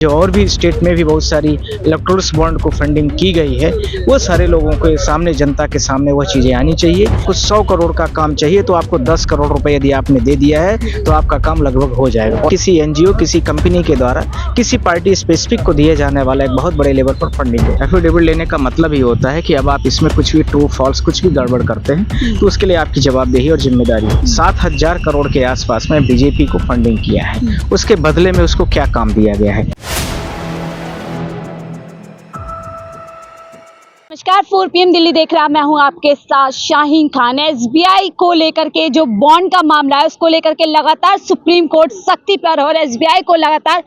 जो और भी स्टेट में भी बहुत सारी इलेक्ट्रोनिक्स बॉन्ड को फंडिंग की गई है, वो सारे लोगों के सामने, जनता के सामने वो चीज़ें आनी चाहिए। कुछ 100 करोड़ का काम चाहिए तो आपको 10 करोड़ रुपए यदि आपने दे दिया है तो आपका काम लगभग हो जाएगा। किसी एनजीओ, किसी कंपनी के द्वारा किसी पार्टी स्पेसिफिक को दिए जाने वाला एक बहुत बड़े लेवल पर फंडिंग है। एफिडेविट लेने का मतलब ही होता है कि अब आप इसमें कुछ भी ट्रू फॉल्स कुछ भी गड़बड़ करते हैं तो उसके लिए आपकी जवाबदेही और जिम्मेदारी। 7,000 करोड़ के आसपास में बीजेपी को फंडिंग किया है, उसके बदले में उसको क्या काम दिया गया है? नमस्कार, 4 PM दिल्ली देख रहा मैं हूं आपके साथ शाहीन खान। एसबीआई को लेकर के जो बॉन्ड का मामला है उसको लेकर के लगातार सुप्रीम कोर्ट सख्ती पर और एसबीआई को लगातार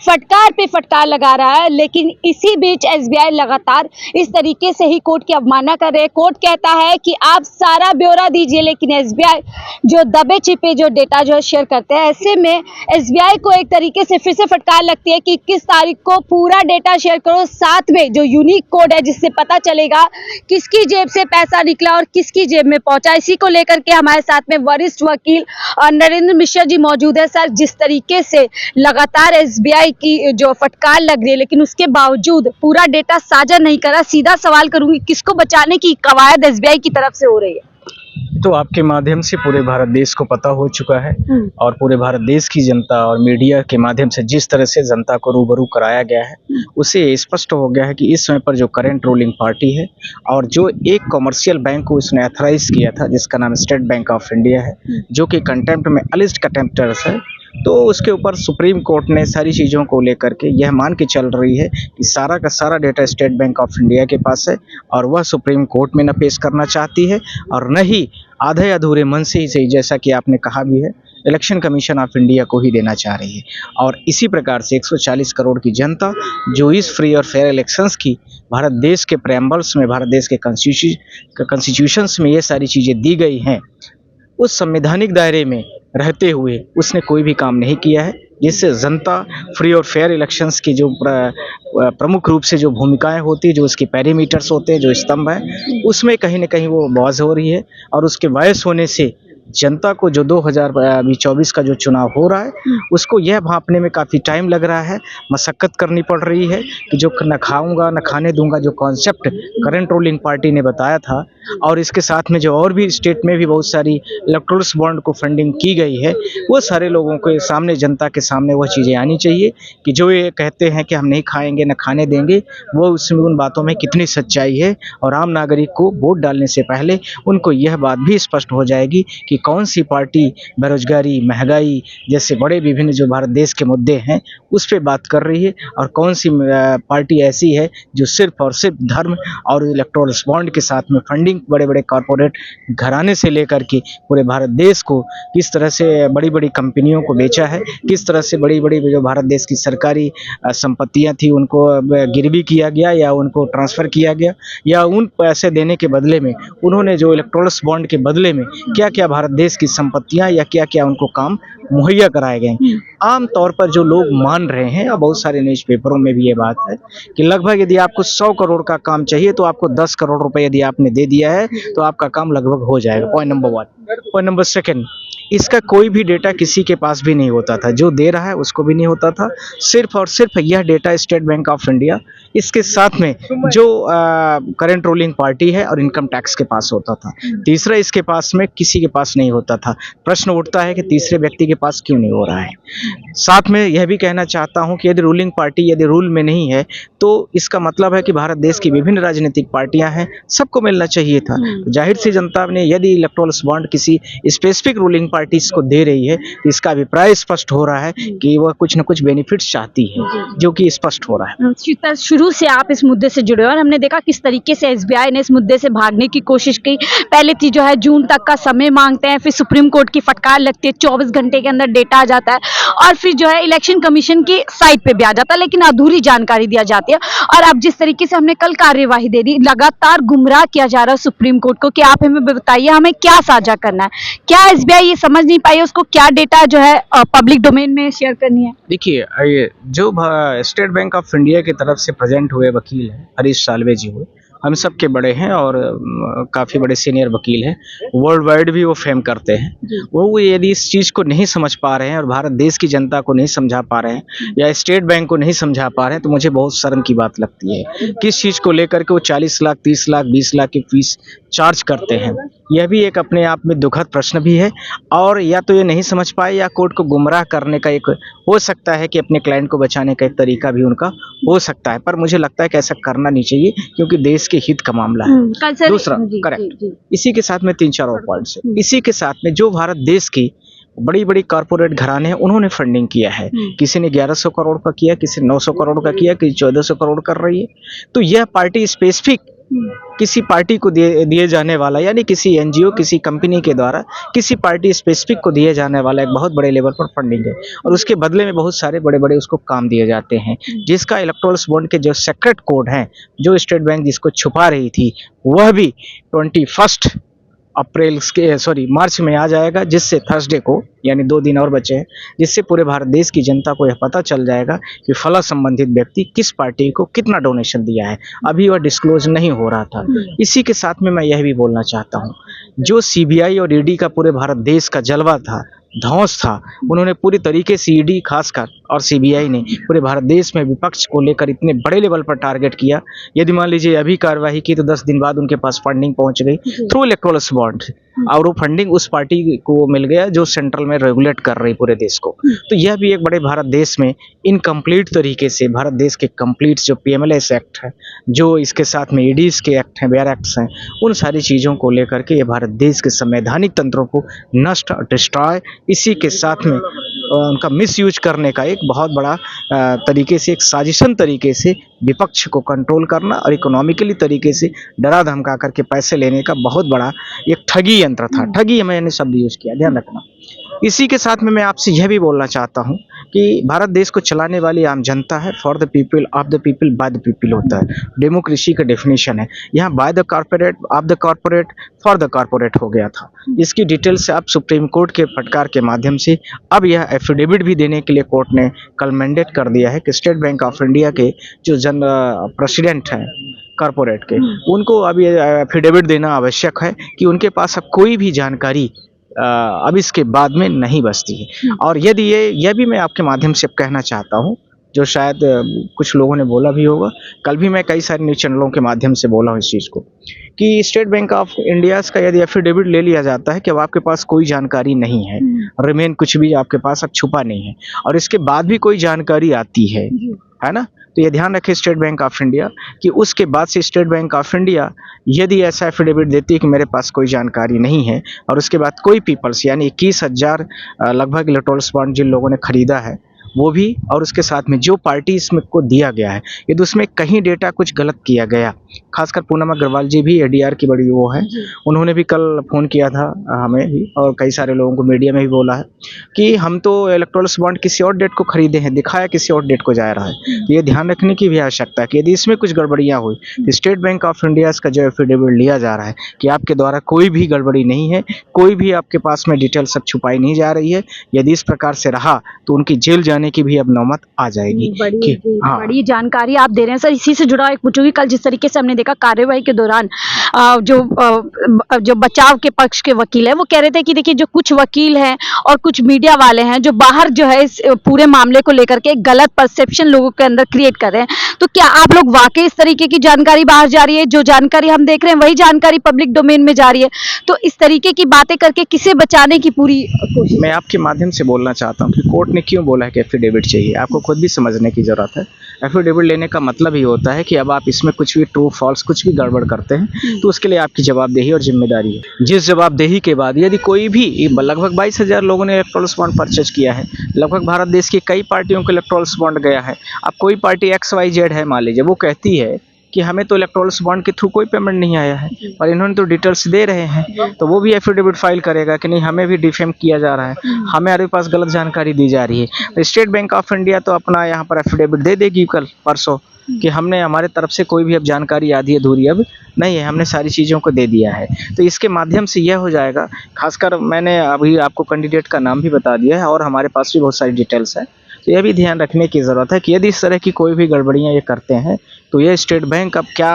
फटकार पे फटकार लगा रहा है, लेकिन इसी बीच एसबीआई लगातार इस तरीके से ही कोर्ट की अवमानना कर रहे हैं। कोर्ट कहता है कि आप सारा ब्यौरा दीजिए, लेकिन एसबीआई जो दबे छिपे जो डेटा जो शेयर करते हैं, ऐसे में एसबीआई को एक तरीके से फिर से फटकार लगती है कि 21 तारीख को पूरा डेटा शेयर करो, साथ में जो यूनिक कोड है जिससे पता चलेगा किसकी जेब से पैसा निकला और किसकी जेब में पहुंचा। इसी को लेकर के हमारे साथ में वरिष्ठ वकील नरेंद्र मिश्रा जी मौजूद है। सर, जिस तरीके से लगातार एसबीआई की जो फटकार लग रही है, लेकिन उसके बावजूद पूरा डेटा साझा नहीं करा, सीधा सवाल करूंगी, किसको बचाने की कवायद एसबीआई की तरफ से हो रही है? तो आपके माध्यम से पूरे भारत देश को पता हो चुका है और पूरे भारत देश की जनता और मीडिया के माध्यम से जिस तरह से जनता को रूबरू कराया गया है, उसे स्पष्ट हो गया है कि इस समय पर जो करंट रूलिंग पार्टी है और जो एक कमर्शियल बैंक को उसने अथराइज किया था जिसका नाम स्टेट बैंक ऑफ इंडिया है, जो कि कंटेम्प्ट में अलिस्ट कंटेम्प्टर्स है, तो उसके ऊपर सुप्रीम कोर्ट ने सारी चीज़ों को लेकर के यह मान के चल रही है कि सारा का सारा data state bank of India के पास है और वह सुप्रीम कोर्ट में न पेश करना चाहती है और न ही आधे अधूरे मन से ही, जैसा कि आपने कहा भी है, इलेक्शन कमीशन ऑफ इंडिया को ही देना चाह रही है। और इसी प्रकार से 140 करोड़ की जनता जो इस फ्री और फेयर इलेक्शंस की भारत देश के प्रेम्बल्स में, भारत देश के कॉन्स्टिट्यूशंस में ये सारी चीज़ें दी गई हैं, उस संवैधानिक दायरे में रहते हुए उसने कोई भी काम नहीं किया है, जिससे जनता फ्री और फेयर इलेक्शंस की जो प्रमुख रूप से जो भूमिकाएं होती है, जो उसके पैरामीटर्स होते हैं, जो स्तंभ है, उसमें कहीं ना कहीं वो बॉज हो रही है। और उसके वायस होने से जनता को जो 2024 का जो चुनाव हो रहा है उसको यह भांपने में काफ़ी टाइम लग रहा है, मशक्क़त करनी पड़ रही है कि जो न खाऊंगा न खाने दूंगा जो कॉन्सेप्ट करंट रूलिंग पार्टी ने बताया था, और इसके साथ में जो और भी स्टेट में भी बहुत सारी इलेक्ट्रोनिक्स बॉन्ड को फंडिंग की गई है, वो सारे लोगों के सामने, जनता के सामने वह चीज़ें आनी चाहिए कि जो ये कहते हैं कि हम नहीं खाएंगे न खाने देंगे, वो उसमें उन बातों में कितनी सच्चाई है। और आम नागरिक को वोट डालने से पहले उनको यह बात भी स्पष्ट हो जाएगी कि कौन सी पार्टी बेरोजगारी, महंगाई जैसे बड़े विभिन्न जो भारत देश के मुद्दे हैं उस पर बात कर रही है और कौन सी पार्टी ऐसी है जो सिर्फ और सिर्फ धर्म और इलेक्टोरल बॉन्ड के साथ में फंडिंग बड़े बड़े कॉरपोरेट घराने से लेकर के पूरे भारत देश को किस तरह से बड़ी बड़ी कंपनियों को बेचा है, किस तरह से बड़ी बड़ी जो भारत देश की सरकारी संपत्तियां थी उनको गिरवी किया गया या उनको ट्रांसफ़र किया गया, या उन पैसे देने के बदले में उन्होंने जो इलेक्टोरल बॉन्ड के बदले में क्या क्या भारत देश की संपत्तियां या क्या क्या उनको काम मुहैया कराए गए। आम तौर पर जो लोग मान रहे हैं और बहुत सारे न्यूज़पेपरों में भी ये बात है कि लगभग यदि आपको 100 करोड़ का काम चाहिए तो आपको 10 करोड़ रुपए यदि आपने दे दिया है तो आपका काम लगभग हो जाएगा। Point number 1। पॉइंट नंबर 2, इसका कोई भी डेटा किसी के पास भी नहीं होता था, जो दे रहा है उसको भी नहीं होता था, सिर्फ और सिर्फ यह data state bank of India, इसके साथ में जो करंट रूलिंग पार्टी है और इनकम टैक्स के पास होता था। तीसरा इसके पास में किसी के पास नहीं होता था। प्रश्न उठता है कि तीसरे व्यक्ति के पास क्यों नहीं हो रहा है। साथ में यह भी कहना चाहता हूं कि यदि रूलिंग पार्टी यदि रूल में नहीं है तो इसका मतलब है कि भारत देश की विभिन्न राजनीतिक पार्टियां हैं, सबको मिलना चाहिए था। जाहिर सी जनता ने यदि इलेक्टोरल बॉन्ड किसी स्पेसिफिक रूलिंग पार्टी को दे रही है तो इसका अभिप्राय स्पष्ट हो रहा है कि वह कुछ न कुछ बेनिफिट्स चाहती है, जो कि स्पष्ट हो रहा है। शुरू से आप इस मुद्दे से जुड़े और हमने देखा किस तरीके से एसबीआई ने इस मुद्दे से भागने की कोशिश की। पहले थी जो है जून तक का समय मांगते हैं, फिर सुप्रीम कोर्ट की फटकार लगती है, 24 घंटे के अंदर डेटा आ जाता है और फिर जो है इलेक्शन कमीशन की साइट पे भी आ जाता है, लेकिन अधूरी जानकारी दिया जाती है। और अब जिस तरीके से हमने कल कार्यवाही दे दी, लगातार गुमराह किया जा रहा है सुप्रीम कोर्ट को कि आप हमें बताइए हमें क्या साझा करना है। क्या एसबीआई ये समझ नहीं पाई उसको क्या डेटा जो है पब्लिक डोमेन में शेयर करनी है? देखिए, जो स्टेट बैंक ऑफ इंडिया की तरफ से प्रेजेंट हुए वकील हैं हरीश साल्वे जी हुए, हम सब के बड़े हैं और काफ़ी बड़े सीनियर वकील हैं, वर्ल्ड वाइड भी वो फेम करते हैं। वो यदि इस चीज़ को नहीं समझ पा रहे हैं और भारत देश की जनता को नहीं समझा पा रहे हैं या स्टेट बैंक को नहीं समझा पा रहे हैं, तो मुझे बहुत शर्म की बात लगती है। किस चीज़ को लेकर के वो 40 लाख, 30 लाख, 20 लाख की फीस चार्ज करते हैं, यह भी एक अपने आप में दुखद प्रश्न भी है। और या तो ये नहीं समझ पाए या कोर्ट को गुमराह करने का एक हो सकता है कि अपने क्लाइंट को बचाने का एक तरीका भी उनका हो सकता है, पर मुझे लगता है कि ऐसा करना नहीं चाहिए क्योंकि देश के हित का मामला है। दूसरा, करेक्ट, इसी के साथ में 3-4 और पॉइंट्स है। इसी के साथ में जो भारत देश की बड़ी बड़ी कॉरपोरेट घराने हैं, उन्होंने फंडिंग किया है। किसी ने 1100 करोड़ का किया, किसी ने 900 करोड़ का किया, किसी 1400 करोड़ कर रही है। तो यह पार्टी स्पेसिफिक किसी पार्टी को दिए जाने वाला, यानी किसी एनजीओ, किसी कंपनी के द्वारा किसी पार्टी स्पेसिफिक को दिए जाने वाला एक बहुत बड़े लेवल पर फंडिंग है और उसके बदले में बहुत सारे बड़े बड़े उसको काम दिए जाते हैं, जिसका इलेक्टोरल बॉन्ड के जो सेक्रेट कोड हैं, जो स्टेट बैंक जिसको छुपा रही थी, वह भी 21 मार्च में आ जाएगा, जिससे थर्सडे को, यानी 2 दिन और बचे हैं, जिससे पूरे भारत देश की जनता को यह पता चल जाएगा कि फला संबंधित व्यक्ति किस पार्टी को कितना डोनेशन दिया है। अभी वह डिस्क्लोज नहीं हो रहा था। इसी के साथ में मैं यह भी बोलना चाहता हूँ, जो सीबीआई और ईडी का पूरे भारत देश का जलवा था, धौंस था, उन्होंने पूरी तरीके से ईडी खासकर और सीबीआई ने पूरे भारत देश में विपक्ष को लेकर इतने बड़े लेवल पर टारगेट किया। यदि मान लीजिए अभी कार्रवाई की तो 10 दिन बाद उनके पास फंडिंग पहुंच गई थ्रू इलेक्टोरल बॉन्ड, और वो फंडिंग उस पार्टी को मिल गया जो सेंट्रल में रेगुलेट कर रही पूरे देश को। तो यह भी एक बड़े भारत देश में इनकम्प्लीट तरीके से भारत देश के कंप्लीट जो पीएमएलएस एक्ट है, जो इसके साथ में ईडीज के एक्ट हैं, वेयर एक्ट्स हैं, उन सारी चीज़ों को लेकर के ये भारत देश के संवैधानिक तंत्रों को नष्ट और डिस्ट्रॉय, इसी के साथ में उनका मिसयूज करने का एक बहुत बड़ा तरीके से, एक साजिशन तरीके से विपक्ष को कंट्रोल करना और इकोनॉमिकली तरीके से डरा धमका करके पैसे लेने का बहुत बड़ा एक ठगी यंत्र था। ठगी मैंने शब्द यूज किया, ध्यान रखना। इसी के साथ में मैं आपसे यह भी बोलना चाहता हूँ कि भारत देश को चलाने वाली आम जनता है, for the people, of the people, by the people होता है। डेमोक्रेसी का डेफिनेशन है, यहाँ by the corporate, of the corporate, for the corporate हो गया था। इसकी डिटेल से आप सुप्रीम कोर्ट के फटकार के माध्यम से अब यह एफिडेविट भी देने के लिए कोर्ट ने कल मैंडेट कर दिया है कि स्टेट बैंक ऑफ इंडिया के जो प्रेसिडेंट हैं कॉर्पोरेट के, उनको अब ये एफिडेविट देना आवश्यक है कि उनके पास अब कोई भी जानकारी अब इसके बाद में नहीं बचती है। और यदि यह भी मैं आपके माध्यम से कहना चाहता हूँ, जो शायद कुछ लोगों ने बोला भी होगा, कल भी मैं कई सारे न्यूज़ चैनलों के माध्यम से बोला हूँ इस चीज़ को, कि स्टेट बैंक ऑफ इंडिया का यदि एफिडेविट ले लिया जाता है कि अब आपके पास कोई जानकारी नहीं है, रिमेन कुछ भी आपके पास अब छुपा नहीं है, और इसके बाद भी कोई जानकारी आती है ना, तो ये ध्यान रखें स्टेट बैंक ऑफ इंडिया कि उसके बाद से स्टेट बैंक ऑफ इंडिया यदि ऐसा एफिडेविट देती है कि मेरे पास कोई जानकारी नहीं है, और उसके बाद कोई पीपल्स, यानी 21,000 लगभग इलेक्टोरल बॉन्ड जिन लोगों ने खरीदा है वो भी, और उसके साथ में जो पार्टी इसमें को दिया गया है, यदि उसमें कहीं डेटा कुछ गलत किया गया, खासकर पूनम अग्रवाल जी भी एडीआर की बड़ी वो है, उन्होंने भी कल फ़ोन किया था हमें भी और कई सारे लोगों को मीडिया में भी बोला है कि हम तो इलेक्टोरल बॉन्ड किसी और डेट को खरीदे हैं, दिखाया किसी और डेट को जा रहा है। तो ये ध्यान रखने की भी आवश्यकता है कि यदि इसमें कुछ गड़बड़ियाँ हुई तो स्टेट बैंक ऑफ इंडिया का जो एफिडेविट लिया जा रहा है कि आपके द्वारा कोई भी गड़बड़ी नहीं है, कोई भी आपके पास में डिटेल सब छुपाई नहीं जा रही है, यदि इस प्रकार से रहा तो उनकी जेल जाने की भी अब नौबत आ जाएगी। बड़ी जानकारी आप दे रहे हैं सर। इसी से जुड़ा एक पूछूंगी, कल जिस तरीके से हमने देखा कार्यवाही के दौरान जो बचाव के पक्ष के वकील है वो कह रहे थे कि देखिए जो कुछ वकील हैं और कुछ मीडिया वाले हैं जो बाहर जो है इस पूरे मामले को लेकर के गलत परसेप्शन लोगों के अंदर क्रिएट कर रहे हैं, तो क्या आप लोग वाकई इस तरीके की जानकारी बाहर जा रही है? जो जानकारी हम देख रहे हैं वही जानकारी पब्लिक डोमेन में जा रही है, तो इस तरीके की बातें करके किसे बचाने की पूरी कोशिश? मैं आपके माध्यम से बोलना चाहता हूँ कि कोर्ट ने क्यों बोला है कि एफिडेविट चाहिए, आपको खुद भी समझने की जरूरत है। एफिडेविट लेने का मतलब ही होता है कि अब आप इसमें कुछ भी ट्रू फॉल्स कुछ भी गड़बड़ करते हैं तो उसके लिए आपकी जवाबदेही और जिम्मेदारी है। जिस जवाबदेही के बाद यदि कोई भी, लगभग 22,000 लोगों ने इलेक्टोरल बॉन्ड परचेज किया है, लगभग भारत देश की कई पार्टियों को इलेक्टोरल बॉन्ड गया है। अब कोई पार्टी XYZ है मान लीजिए, वो कहती है कि हमें तो इलेक्टोरल बॉन्ड के थ्रू कोई पेमेंट नहीं आया है और इन्होंने तो डिटेल्स दे रहे हैं, तो वो भी एफिडेविट फाइल करेगा कि नहीं हमें भी डिफेम किया जा रहा है, हमारे पास गलत जानकारी दी जा रही है। तो स्टेट बैंक ऑफ इंडिया तो अपना यहाँ पर एफिडेविट दे देगी कल परसों कि हमने हमारे तरफ से कोई भी अब जानकारी आधी अधूरी अब नहीं है, हमने सारी चीज़ों को दे दिया है। तो इसके माध्यम से यह हो जाएगा, खासकर मैंने अभी आपको कैंडिडेट का नाम भी बता दिया है और हमारे पास भी बहुत सारी डिटेल्स है, तो यह भी ध्यान रखने की ज़रूरत है कि यदि इस तरह की कोई भी गड़बड़ियाँ ये करते हैं तो ये स्टेट बैंक अब क्या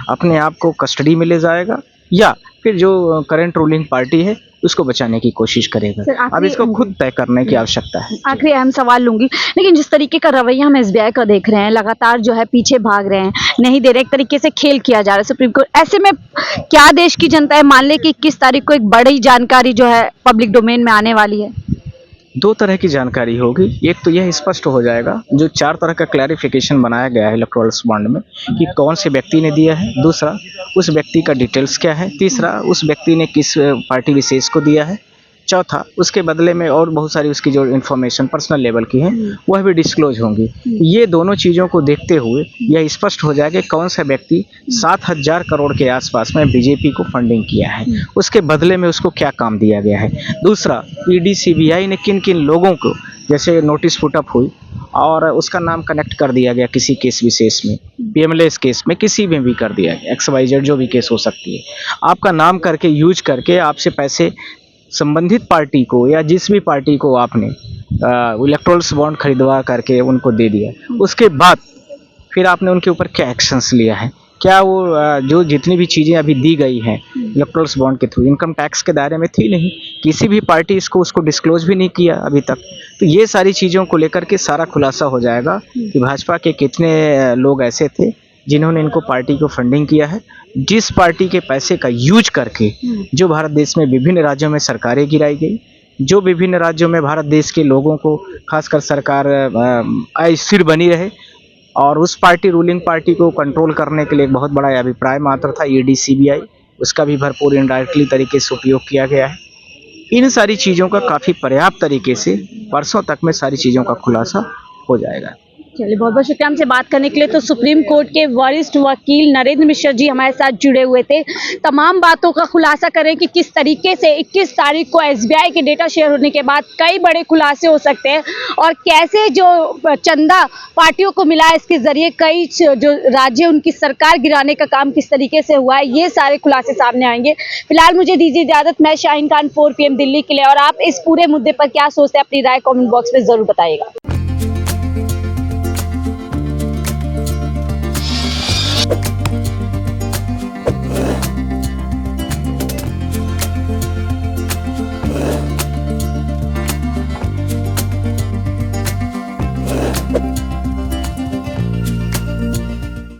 अपने आप को कस्टडी में ले जाएगा या फिर जो करंट रूलिंग पार्टी है उसको बचाने की कोशिश करेगा। सर, अब इसको खुद तय करने की आवश्यकता है। आखिरी अहम सवाल लूंगी, लेकिन जिस तरीके का रवैया हम एसबीआई का देख रहे हैं, लगातार जो है पीछे भाग रहे हैं, नहीं दे रहे, एक तरीके से खेल किया जा रहा है सुप्रीम कोर्ट, ऐसे में क्या देश की जनता है, मान ले कि 21 तारीख को एक बड़ी जानकारी जो है पब्लिक डोमेन में आने वाली है? दो तरह की जानकारी होगी। एक तो यह स्पष्ट हो जाएगा जो 4 तरह का क्लैरिफिकेशन बनाया गया है इलेक्टोरल बॉन्ड में कि कौन से व्यक्ति ने दिया है, दूसरा उस व्यक्ति का डिटेल्स क्या है, तीसरा उस व्यक्ति ने किस पार्टी विशेष को दिया है, चौथा उसके बदले में और बहुत सारी उसकी जो इन्फॉर्मेशन पर्सनल लेवल की है वह भी डिस्क्लोज होंगी। ये दोनों चीज़ों को देखते हुए यह स्पष्ट हो जाएगा कि कौन सा व्यक्ति 7,000 करोड़ के आसपास में बीजेपी को फंडिंग किया है, उसके बदले में उसको क्या काम दिया गया है। दूसरा, ईडी सीबीआई ने किन किन लोगों को, जैसे नोटिस पुटअप हुई और उसका नाम कनेक्ट कर दिया गया किसी केस विशेष में, पीएमएलए केस में, किसी में भी कर दिया गया, XYZ जो भी केस हो सकती है, आपका नाम करके यूज करके आपसे पैसे संबंधित पार्टी को या जिस भी पार्टी को आपने इलेक्टोरल बॉन्ड खरीदवा करके उनको दे दिया, उसके बाद फिर आपने उनके ऊपर क्या एक्शंस लिया है, क्या वो जो जितनी भी चीज़ें अभी दी गई हैं इलेक्टोरल बॉन्ड के थ्रू इनकम टैक्स के दायरे में थी नहीं, किसी भी पार्टी उसको डिस्क्लोज भी नहीं किया अभी तक। तो ये सारी चीज़ों को लेकर के सारा खुलासा हो जाएगा कि भाजपा के कितने लोग ऐसे थे जिन्होंने इनको पार्टी को फंडिंग किया है, जिस पार्टी के पैसे का यूज करके जो भारत देश में विभिन्न राज्यों में सरकारें गिराई गई, जो विभिन्न राज्यों में भारत देश के लोगों को खासकर सरकार अस्थिर बनी रहे, और उस पार्टी रूलिंग पार्टी को कंट्रोल करने के लिए एक बहुत बड़ा अभिप्राय मात्र था ईडी सीबीआई, उसका भी भरपूर इनडायरेक्टली तरीके से उपयोग किया गया है। इन सारी चीज़ों का काफ़ी पर्याप्त तरीके से परसों तक में सारी चीज़ों का खुलासा हो जाएगा। चलिए, बहुत बहुत शुक्रिया हमसे बात करने के लिए। तो सुप्रीम कोर्ट के वरिष्ठ वकील नरेंद्र मिश्र जी हमारे साथ जुड़े हुए थे, तमाम बातों का खुलासा करें कि किस तरीके से 21 तारीख को एसबीआई के डेटा शेयर होने के बाद कई बड़े खुलासे हो सकते हैं और कैसे जो चंदा पार्टियों को मिला है इसके जरिए कई जो राज्य उनकी सरकार गिराने का काम किस तरीके से हुआ है, ये सारे खुलासे सामने आएंगे। फिलहाल मुझे दीजिए इजाजत, मैं शाहीन खान 4 PM दिल्ली के लिए, और आप इस पूरे मुद्दे पर क्या सोचते हैं अपनी राय कॉमेंट बॉक्स में जरूर बताइएगा।